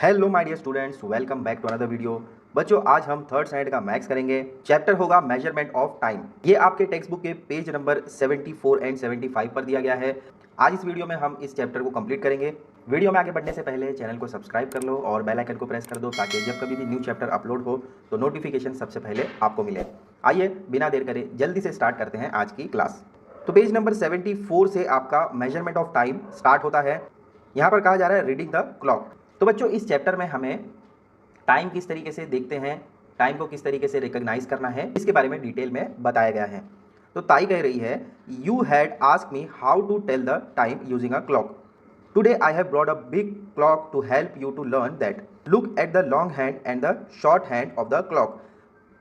Hello my dear students, welcome back to another video. बच्चों, आज हम थर्ड स्टैंडर्ड का मैथ्स करेंगे। चैप्टर होगा मेजरमेंट ऑफ टाइम। ये आपके टेक्स्ट बुक के पेज नंबर 74 एंड 75 पर दिया गया है। आज इस वीडियो में हम इस चैप्टर को कंप्लीट करेंगे। वीडियो में आगे बढ़ने से पहले चैनल को सब्सक्राइब कर लो और बेल आइकन को प्रेस कर दो ताकि जब कभी भी न्यू चैप्टर अपलोड हो तो नोटिफिकेशन सबसे पहले आपको मिले। आइए बिना देर करे जल्दी से स्टार्ट करते हैं आज की क्लास। तो पेज नंबर 74 से आपका मेजरमेंट ऑफ टाइम स्टार्ट होता है। यहाँ पर कहा जा रहा है रीडिंग द क्लॉक। तो बच्चों, इस चैप्टर में हमें टाइम किस तरीके से देखते हैं, टाइम को किस तरीके से रिकॉग्नाइज करना है, इसके बारे में डिटेल में बताया गया है। तो ताई कह रही है, you had ask me how to tell the time using a clock. Today I have brought a big clock to help you to learn that. Look at the long hand and the short hand of the clock.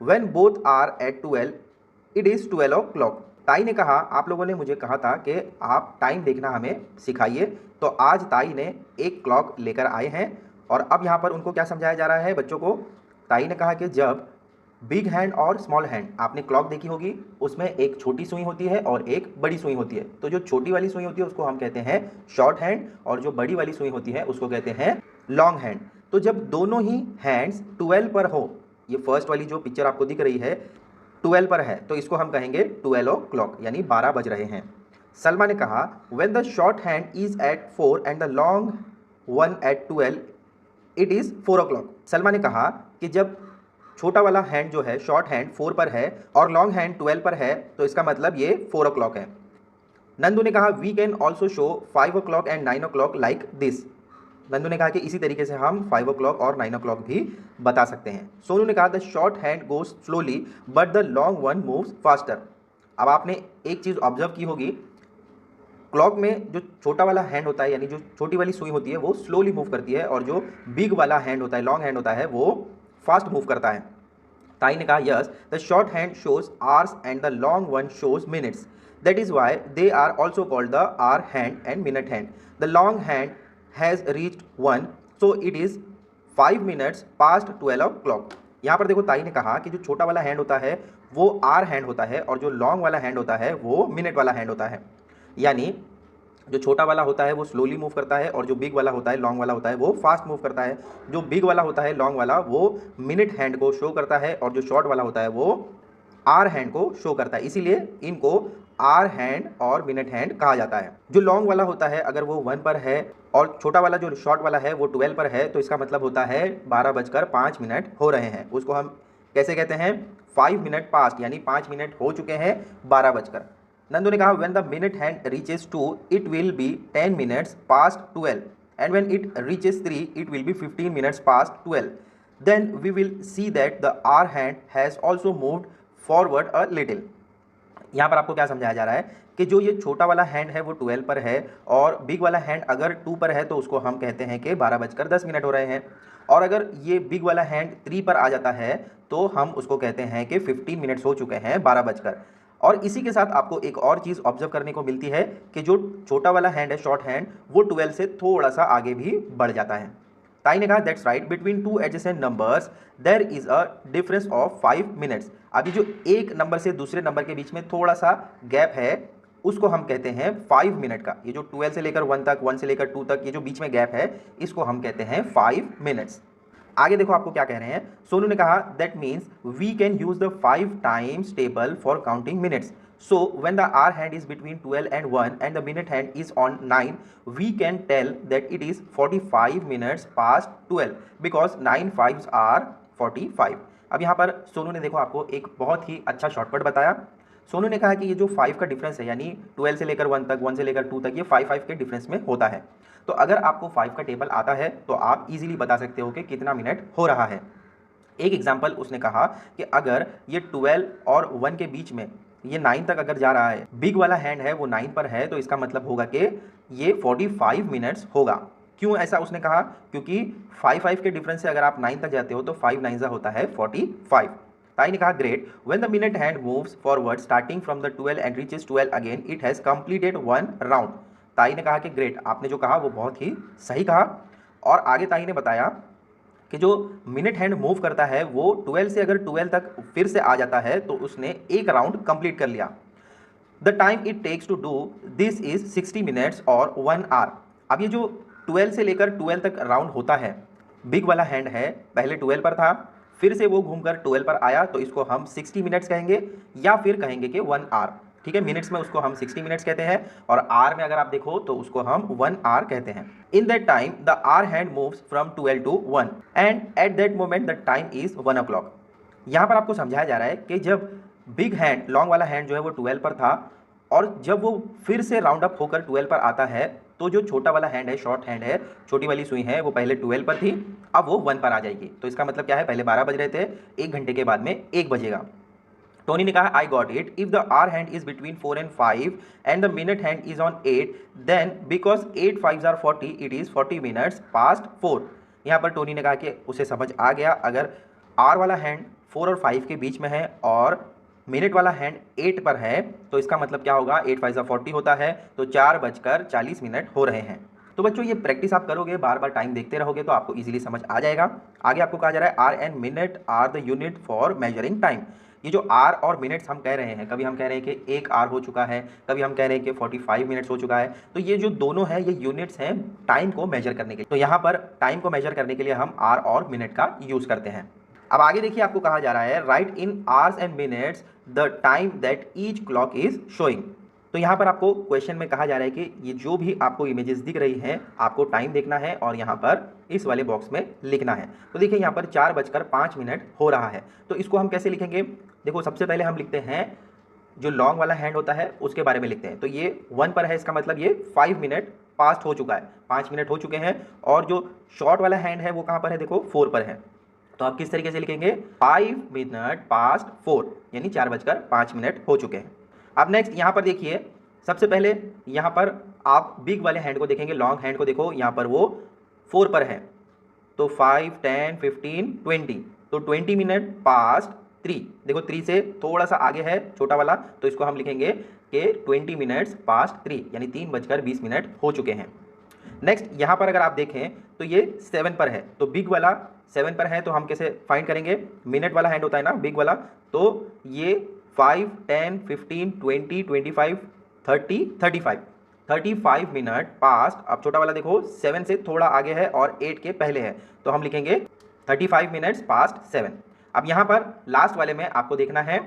When both are at 12 it is 12 o'clock. Tai ने कहा, आप लोगों ने मुझे कहा था कि आप टाइम देखना हमें सिखाइए, तो आज ताई ने एक क्लॉक लेकर आए हैं। और अब यहाँ पर उनको क्या समझाया जा रहा है बच्चों को। ताई ने कहा कि जब बिग हैंड और स्मॉल हैंड, आपने क्लॉक देखी होगी, उसमें एक छोटी सुई होती है और एक बड़ी सुई होती है। तो जो छोटी वाली सुई होती है उसको हम कहते हैं शॉर्ट हैंड और जो बड़ी वाली सुई होती है उसको कहते हैं लॉन्ग हैंड। तो जब दोनों ही हैंड्स 12 पर हो, ये फर्स्ट वाली जो पिक्चर आपको दिख रही है 12 पर है, तो इसको हम कहेंगे 12 ओ क्लॉक, यानी 12 बज रहे हैं। सलमा ने कहा, when the short hand is at 4 and the long one at 12 it is 4 o'clock. Salma ने कहा कि जब छोटा वाला हैंड जो है शॉर्ट हैंड 4 पर है और लॉन्ग हैंड 12 पर है, तो इसका मतलब ये 4 ओ क्लॉक है। नंदू ने कहा, we can also show 5 o'clock and 9 o'clock like this. Nandu ने कहा कि इसी तरीके से हम 5 ओ क्लॉक और 9 ओ क्लॉक भी बता सकते हैं। सोनू ने कहा, the short hand goes slowly but the long one moves faster. अब आपने एक चीज़ ऑब्जर्व की होगी, क्लॉक में जो छोटा वाला हैंड होता है, यानी जो छोटी वाली सुई होती है, वो स्लोली मूव करती है और जो बिग वाला हैंड होता है, लॉन्ग हैंड होता है, वो फास्ट मूव करता है। ताई ने कहा, yes the short hand shows hours and the long one shows minutes, that is why they are also called the hour hand and minute hand. The long hand has reached 1 so it is 5 minutes past 12 clock. यहाँ पर देखो, ताई ने कहा कि जो छोटा वाला हैंड होता है वो आर हैंड होता है और जो लॉन्ग वाला हैंड होता है वो मिनट वाला हैंड होता है। यानी जो छोटा वाला होता है वो स्लोली मूव करता है और जो बिग वाला होता है, लॉन्ग वाला होता है, वो फास्ट मूव करता है। जो बिग वाला होता है, लॉन्ग वाला, वो मिनट हैंड को शो करता है और जो शॉर्ट वाला होता है वो आर हैंड को शो करता है। इसीलिए इनको आर हैंड और मिनट हैंड कहा जाता है। जो लॉन्ग वाला होता है, अगर वो 1 पर है और छोटा वाला जो शॉर्ट वाला है वो 12 पर है, तो इसका मतलब होता है 12:05 हो रहे हैं। उसको हम कैसे कहते हैं, 5 मिनट पास्ट, यानी 5 मिनट हो चुके हैं 12 बजकर। नंदू ने कहा, when the minute hand reaches 2 it will be 10 minutes past 12 and when it reaches 3 it will be 15 minutes past 12। Then we will see that the hour hand has also moved forward a little. यहाँ पर आपको क्या समझाया जा रहा है कि जो ये छोटा वाला हैंड है वो 12 पर है और बिग वाला हैंड अगर 2 पर है तो उसको हम कहते हैं कि 12:10 हो रहे हैं। और अगर ये बिग वाला हैंड 3 पर आ जाता है तो हम उसको कहते हैं कि 15 मिनट्स हो चुके हैं 12 बजकर। और इसी के साथ आपको एक और चीज़ ऑब्जर्व करने को मिलती है कि जो छोटा वाला हैंड है शॉर्ट हैंड, वो 12 से थोड़ा सा आगे भी बढ़ जाता है। ताई ने कहा, that's right, between 2 adjacent numbers there is a difference of 5 minutes. अभी जो एक नंबर से दूसरे नंबर के बीच में थोड़ा सा गैप है उसको हम कहते हैं 5 मिनट का। ये जो 12 से लेकर 1 तक, 1 से लेकर 2 तक, ये जो बीच में गैप है इसको हम कहते हैं 5 मिनट्स। आगे देखो आपको क्या कह रहे हैं। सोनू ने कहा, that means we can use the 5 times table for counting minutes. So when the hour hand is between 12 and 1 and the minute hand is on 9, we can tell that it is 45 minutes past 12 because 9 5s are 45। अब यहाँ पर सोनू ने देखो आपको एक बहुत ही अच्छा shortcut बताया। सोनू ने कहा कि ये जो 5 का डिफरेंस है, यानी 12 से लेकर 1 तक, 1 से लेकर 2 तक, ये 5 के डिफरेंस में होता है। तो अगर आपको 5 का टेबल आता है तो आप इजीली बता सकते हो कि कितना मिनट हो रहा है। एक एग्जाम्पल उसने कहा कि अगर ये 12 और 1 के बीच में ये 9 तक अगर जा रहा है, बिग वाला हैंड है वो 9 पर है, तो इसका मतलब होगा कि ये 45 मिनट्स होगा। क्यों ऐसा उसने कहा, क्योंकि 5 के डिफरेंस से अगर आप 9 तक जाते हो तो 5 9 होता है 45। ताई ने कहा, great, when the minute hand moves forward starting from the 12 and reaches 12 again it has completed 1 round. ताई ने कहा कि ग्रेट, आपने जो कहा वो बहुत ही सही कहा। और आगे ताई ने बताया कि जो मिनट हैंड मूव करता है वो 12 से अगर 12 तक फिर से आ जाता है तो उसने एक राउंड कंप्लीट कर लिया। The time it takes to do this is 60 minutes और 1 आवर। अब ये जो 12 से लेकर 12 तक राउंड होता है, बिग वाला हैंड है पहले 12 पर था, फिर से वो घूमकर 12 पर आया, तो इसको हम 60 मिनट्स कहेंगे या फिर कहेंगे कि 1 आवर। ठीक है, मिनट्स में उसको हम 60 मिनट्स कहते हैं और आर में अगर आप देखो तो उसको हम 1 आवर कहते हैं। In that time the hour hand moves from 12 to 1 and at that moment the time is 1 o'clock। यहाँ पर आपको समझाया जा रहा है कि जब बिग हैंड लॉन्ग वाला हैंड जो है वो 12 पर था और जब वो फिर से राउंड अप होकर 12 पर आता है तो जो छोटा वाला हैंड है, शॉर्ट हैंड है, छोटी वाली सुई है, वो पहले 12 पर थी, अब वो 1 पर आ जाएगी। तो इसका मतलब क्या है, पहले 12 बज रहे थे, 1 घंटे के बाद में 1 बजेगा। टोनी ने कहा I got it, if the hour hand is between 4 and 5 and the minute hand is on 8 then because 8 5s are 40 it is 40 minutes past 4। यहाँ पर टोनी ने कहा कि उसे समझ आ गया, अगर आर वाला हैंड 4 और 5 के बीच में है और मिनट वाला हैंड 8 पर है तो इसका मतलब क्या होगा, 8 5 40 होता है, तो 4:40 हो रहे हैं। तो बच्चों ये प्रैक्टिस आप करोगे, बार बार टाइम देखते रहोगे तो आपको इजीली समझ आ जाएगा। आगे आपको कहा जा रहा है hour and minute are the unit for measuring time. ये जो आर और मिनट्स हम कह रहे हैं, कभी हम कह रहे हैं कि 1 आर हो चुका है, कभी हम कह रहे हैं कि 45 मिनट्स हो चुका है, तो ये जो दोनों है ये यूनिट्स हैं टाइम को मेजर करने के लिए। तो यहाँ पर टाइम को मेजर करने के लिए हम आर और मिनट का यूज़ करते हैं। अब आगे देखिए आपको कहा जा रहा है write in hours and minutes the time that each clock is showing. तो यहाँ पर आपको क्वेश्चन में कहा जा रहा है कि ये जो भी आपको इमेजेस दिख रही हैं आपको टाइम देखना है और यहाँ पर इस वाले बॉक्स में लिखना है। तो देखिए यहाँ पर 4:05 हो रहा है, तो इसको हम कैसे लिखेंगे। देखो सबसे पहले हम लिखते हैं जो लॉन्ग वाला हैंड होता है उसके बारे में लिखते हैं, तो ये 1 पर है, इसका मतलब ये 5 मिनट पास्ट हो चुका है, 5 मिनट हो चुके हैं। और जो शॉर्ट वाला हैंड है वो कहाँ पर है, देखो 4 पर है, तो आप किस तरीके से लिखेंगे 5 मिनट पास्ट 4 यानी 4:05 हो चुके हैं। अब नेक्स्ट यहाँ पर देखिए, सबसे पहले यहाँ पर आप बिग वाले हैंड को देखेंगे, लॉन्ग हैंड को देखो, यहाँ पर वो 4 पर है, तो 5 10 15 20, तो 20 मिनट पास्ट 3। देखो 3 से थोड़ा सा आगे है छोटा वाला, तो इसको हम लिखेंगे कि 20 मिनट्स पास्ट 3 यानी 3:20 हो चुके हैं। नेक्स्ट यहाँ पर अगर आप देखें तो ये 7 पर है, तो बिग वाला 7 पर है, तो हम कैसे फाइंड करेंगे, मिनट वाला हैंड होता है ना बिग वाला, तो ये 5 10 15 20 25 30 35 मिनट पास्ट। अब छोटा वाला देखो 7 से थोड़ा आगे है और 8 के पहले है, तो हम लिखेंगे 35 मिनट्स पास्ट 7। अब यहाँ पर लास्ट वाले में आपको देखना है,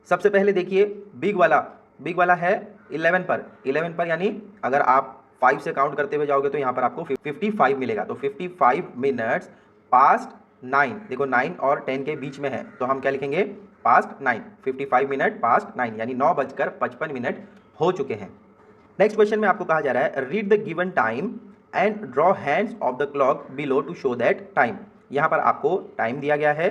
सबसे पहले देखिए बिग वाला है 11 पर यानी अगर आप 5 से काउंट करते हुए जाओगे तो यहाँ पर आपको 55 मिलेगा, तो 55 मिनट्स पास्ट 9। देखो 9 और 10 के बीच में है, तो हम क्या लिखेंगे पास्ट 9, 55 मिनट पास्ट 9 यानी 9:55 हो चुके हैं। नेक्स्ट क्वेश्चन में आपको कहा जा रहा है read the given time and draw hands of the clock below to show that time. यहाँ पर आपको टाइम दिया गया है,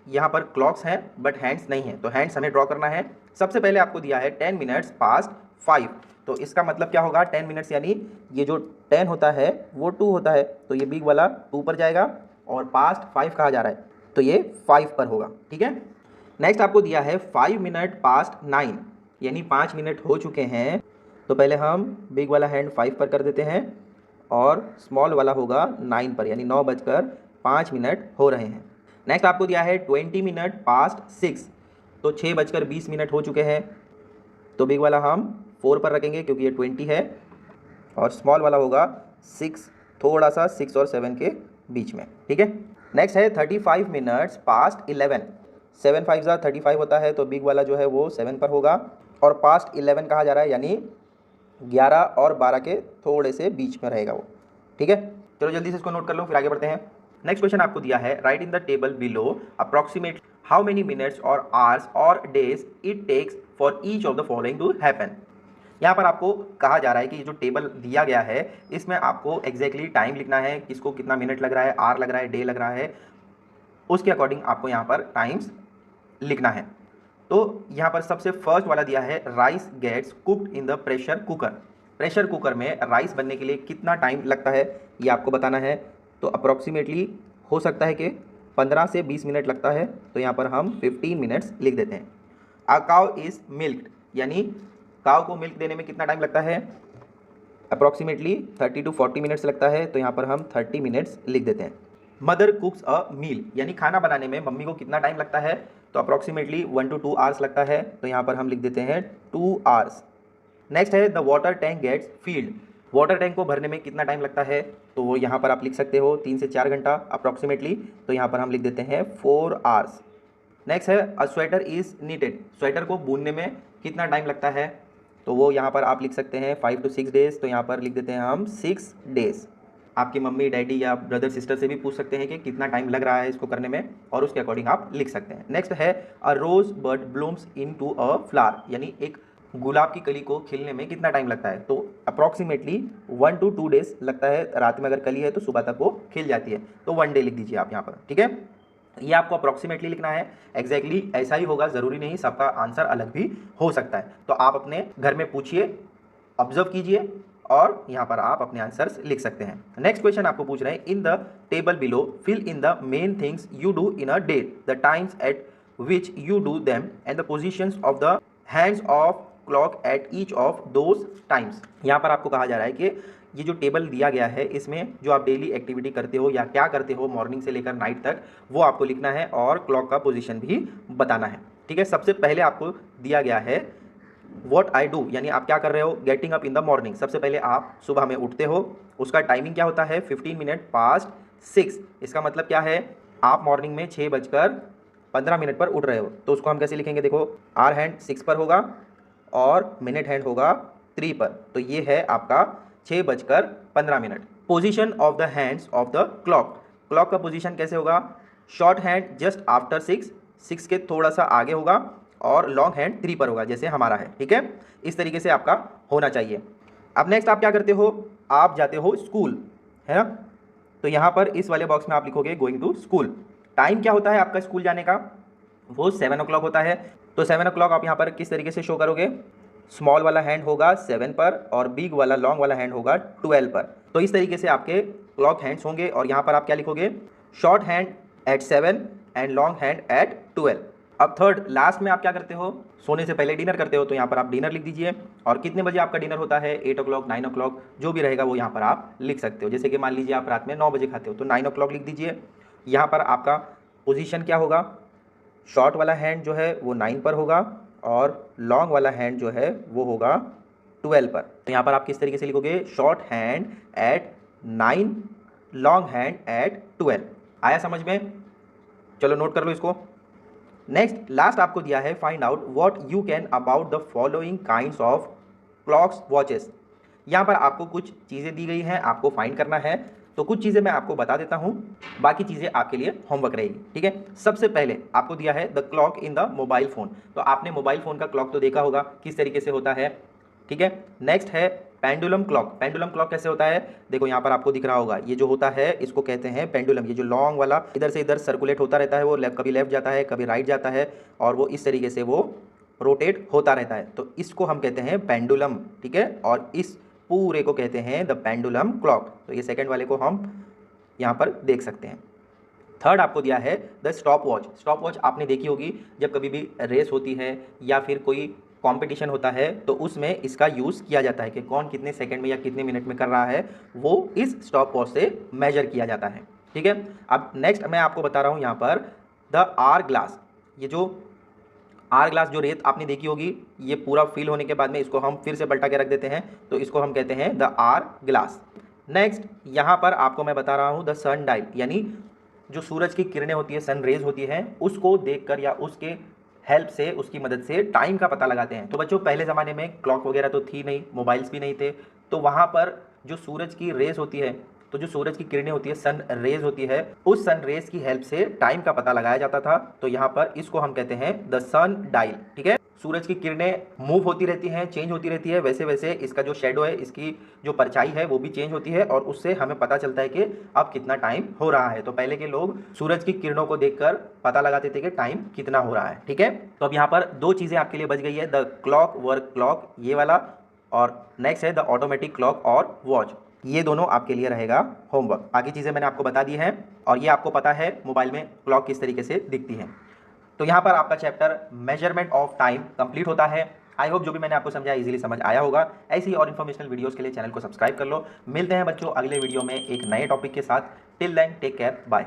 यहाँ पर क्लॉक्स हैं बट हैंड्स नहीं है, तो हैंड्स हमें ड्रॉ करना है। सबसे पहले आपको दिया है 10 मिनट्स पास्ट 5, तो इसका मतलब क्या होगा 10 मिनट्स यानी ये जो 10 होता है वो 2 होता है, तो ये बिग वाला 2 पर जाएगा और पास्ट 5 कहा जा रहा है तो ये 5 पर होगा। ठीक है, नेक्स्ट आपको दिया है 5 मिनट पास्ट 9 यानी 5 मिनट हो चुके हैं, तो पहले हम बिग वाला हैंड 5 पर कर देते हैं और स्मॉल वाला होगा 9 पर यानी 9:05 हो रहे हैं। नेक्स्ट आपको दिया है 20 मिनट पास्ट 6, तो 6:20 हो चुके हैं, तो बिग वाला हम 4 पर रखेंगे क्योंकि ये 20 है और स्मॉल वाला होगा 6, थोड़ा सा 6 और 7 के बीच में। ठीक है, नेक्स्ट है 35 मिनट्स पास्ट 11, 7 5 35 होता है, तो बिग वाला जो है वो 7 पर होगा और पास्ट 11 कहा जा रहा है यानी 11 और 12 के थोड़े से बीच में रहेगा वो। ठीक है, चलो जल्दी से इसको नोट कर लो फिर आगे बढ़ते हैं। नेक्स्ट क्वेश्चन आपको दिया है write in the table below approximate how many minutes और आवर्स और days it takes for each of the following to happen. यहाँ पर आपको कहा जा रहा है कि जो टेबल दिया गया है इसमें आपको एग्जैक्टली टाइम लिखना है, किसको कितना मिनट लग रहा है, आर लग रहा है, डे लग रहा है, उसके अकॉर्डिंग आपको यहाँ पर टाइम्स लिखना है। तो यहाँ पर सबसे फर्स्ट वाला दिया है rice gets cooked in the pressure cooker. Pressure cooker में राइस बनने के लिए कितना टाइम लगता है ये आपको बताना है, तो अप्रॉक्सीमेटली हो सकता है कि 15 से 20 मिनट लगता है, तो यहाँ पर हम 15 मिनट्स लिख देते हैं। अ काउ इज़ मिल्क्ड यानी काउ को मिल्क देने में कितना टाइम लगता है, अप्रॉक्सीमेटली 30 to 40 मिनट्स लगता है, तो यहाँ पर हम 30 मिनट्स लिख देते हैं। मदर कुक्स अ मील यानी खाना बनाने में मम्मी को कितना टाइम लगता है, तो अप्रॉक्सीमेटली 1 to 2 आवर्स लगता है, तो यहाँ पर हम लिख देते हैं 2 आवर्स। नेक्स्ट है the water tank gets filled water tank को भरने में कितना टाइम लगता है, तो वो यहाँ पर आप लिख सकते हो 3 से 4 घंटा अप्रॉक्सीमेटली, तो यहाँ पर हम लिख देते हैं 4 आवर्स। नेक्स्ट है a sweater is needed, sweater को बुनने में कितना टाइम लगता है, तो वो यहाँ पर आप लिख सकते हैं 5 to 6 डेज़, तो यहाँ पर लिख देते हैं हम 6 डेज़। आपकी मम्मी डैडी या ब्रदर सिस्टर से भी पूछ सकते हैं कि कितना टाइम लग रहा है इसको करने में, और उसके अकॉर्डिंग आप लिख सकते हैं। नेक्स्ट है a rose bud blooms into a flower, यानी एक गुलाब की कली को खिलने में कितना टाइम लगता है, तो अप्रॉक्सीमेटली 1 to 2 डेज़ लगता है। रात में अगर कली है तो सुबह तक वो खिल जाती है, तो 1 डे लिख दीजिए आप यहाँ पर, ठीक है। ये आपको अप्रॉक्सीमेटली लिखना है, एग्जैक्टली ऐसा ही होगा ज़रूरी नहीं, सबका आंसर अलग भी हो सकता है। तो आप अपने घर में पूछिए, ऑब्जर्व कीजिए और यहाँ पर आप अपने आंसर्स लिख सकते हैं। नेक्स्ट क्वेश्चन आपको पूछ रहे हैं, in the table below fill in the main things you do in a day, the times at which you do them and the positions of the hands of clock at each of those times. यहाँ पर आपको कहा जा रहा है कि ये जो टेबल दिया गया है इसमें जो आप डेली एक्टिविटी करते हो या क्या करते हो मॉर्निंग से लेकर नाइट तक, वो आपको लिखना है और क्लॉक का पोजीशन भी बताना है, ठीक है। सबसे पहले आपको दिया गया है व्हाट आई डू, यानी आप क्या कर रहे हो, getting up in the morning. सबसे पहले आप सुबह में उठते हो, उसका टाइमिंग क्या होता है 15 मिनट पास्ट 6। इसका मतलब क्या है, आप मॉर्निंग में 6:15 पर उठ रहे हो, तो उसको हम कैसे लिखेंगे, देखो आर हैंड 6 पर होगा और मिनट हैंड होगा 3 पर, तो ये है आपका 6:15। Position of the hands of the clock, clock का पोजीशन कैसे होगा, शॉर्ट हैंड जस्ट आफ्टर 6 के थोड़ा सा आगे होगा और लॉन्ग हैंड 3 पर होगा, जैसे हमारा है, ठीक है। इस तरीके से आपका होना चाहिए। अब नेक्स्ट आप क्या करते हो, आप जाते हो स्कूल, है ना, तो यहाँ पर इस वाले बॉक्स में आप लिखोगे गोइंग टू स्कूल। टाइम क्या होता है आपका स्कूल जाने का, वो 7 o'clock होता है। तो 7 o'clock आप यहाँ पर किस तरीके से शो करोगे, स्मॉल वाला हैंड होगा 7 पर और बिग वाला लॉन्ग वाला हैंड होगा 12 पर, तो इस तरीके से आपके क्लॉक हैंड्स होंगे। और यहाँ पर आप क्या लिखोगे, short hand eight 7 and long hand eight 12। अब थर्ड लास्ट में आप क्या करते हो, सोने से पहले डिनर करते हो, तो यहाँ पर आप डिनर लिख दीजिए और कितने बजे आपका डिनर होता है, 8 o'clock 9 o'clock जो भी रहेगा वो यहाँ पर आप लिख सकते हो। जैसे कि मान लीजिए आप रात में 9 बजे खाते हो तो 9 o'clock लिख दीजिए। यहाँ पर आपका पोजीशन क्या होगा, शॉर्ट वाला हैंड जो है वो 9 पर होगा और लॉन्ग वाला हैंड जो है वो होगा 12 पर। तो यहाँ पर आप किस तरीके से लिखोगे, short hand eight 9 long hand eight 12। आया समझ में, चलो नोट कर लो इसको। नेक्स्ट लास्ट आपको दिया है, find out what you can about the following kinds of clocks watches. यहाँ पर आपको कुछ चीज़ें दी गई हैं, आपको फाइंड करना है, तो कुछ चीज़ें मैं आपको बता देता हूँ, बाकी चीज़ें आपके लिए होमवर्क रहेगी, ठीक है। सबसे पहले आपको दिया है the clock in the mobile phone, तो आपने मोबाइल फ़ोन का क्लॉक तो देखा होगा किस तरीके से होता है, ठीक है। नेक्स्ट है पेंडुलम क्लॉक, पेंडुलम क्लॉक कैसे होता है, देखो यहाँ पर आपको दिख रहा होगा, ये जो होता है इसको कहते हैं पेंडुलम। ये जो लॉन्ग वाला इधर से इधर सर्कुलेट होता रहता है, वो कभी लेफ्ट जाता है कभी राइट जाता है और वो इस तरीके से वो रोटेट होता रहता है, तो इसको हम कहते हैं पेंडुलम, ठीक है। और इस पूरे को कहते हैं द पेंडुलम क्लॉक, तो ये सेकंड वाले को हम यहाँ पर देख सकते हैं। थर्ड आपको दिया है the stop watch, stop watch आपने देखी होगी, जब कभी भी रेस होती है या फिर कोई कंपटीशन होता है तो उसमें इसका यूज़ किया जाता है कि कौन कितने सेकंड में या कितने मिनट में कर रहा है, वो इस स्टॉप वॉच से मेजर किया जाता है, ठीक है। अब नेक्स्ट मैं आपको बता रहा हूँ यहाँ पर द आर ग्लास, ये जो आर ग्लास जो रेत आपने देखी होगी, ये पूरा फिल होने के बाद में इसको हम फिर से पलटा के रख देते हैं, तो इसको हम कहते हैं द आर ग्लास। नेक्स्ट यहाँ पर आपको मैं बता रहा हूँ द सन डायल, यानी जो सूरज की किरणें होती है, सन रेज होती हैं, उसको देखकर या उसके हेल्प से, उसकी मदद से टाइम का पता लगाते हैं। तो बच्चों पहले ज़माने में क्लॉक वगैरह तो थी नहीं, मोबाइल्स भी नहीं थे, तो वहाँ पर जो सूरज की रेस होती है, तो जो सूरज की किरणें होती है, सन रेज होती है, उस सन रेज की हेल्प से टाइम का पता लगाया जाता था। तो यहाँ पर इसको हम कहते हैं द सन डायल, ठीक है। सूरज की किरणें मूव होती रहती हैं, चेंज होती रहती है, वैसे वैसे इसका जो शेडो है, इसकी जो परछाई है वो भी चेंज होती है और उससे हमें पता चलता है कि अब कितना टाइम हो रहा है। तो पहले के लोग सूरज की किरणों को देखकर पता लगाते थे कि टाइम कितना हो रहा है, ठीक है। तो अब यहाँ पर दो चीज़ें आपके लिए बच गई है, द क्लॉक वर्क क्लॉक ये वाला, और नेक्स्ट है द ऑटोमेटिक क्लॉक और वॉच, ये दोनों आपके लिए रहेगा होमवर्क। बाकी चीज़ें मैंने आपको बता दी हैं और ये आपको पता है मोबाइल में क्लॉक किस तरीके से दिखती है। तो यहाँ पर आपका chapter measurement of time complete होता है। आई होप जो भी मैंने आपको समझाया इजीली समझ आया होगा। ऐसी और इन्फॉर्मेशनल वीडियोस के लिए चैनल को सब्सक्राइब कर लो। मिलते हैं बच्चों अगले वीडियो में एक नए टॉपिक के साथ। Till then take care, bye.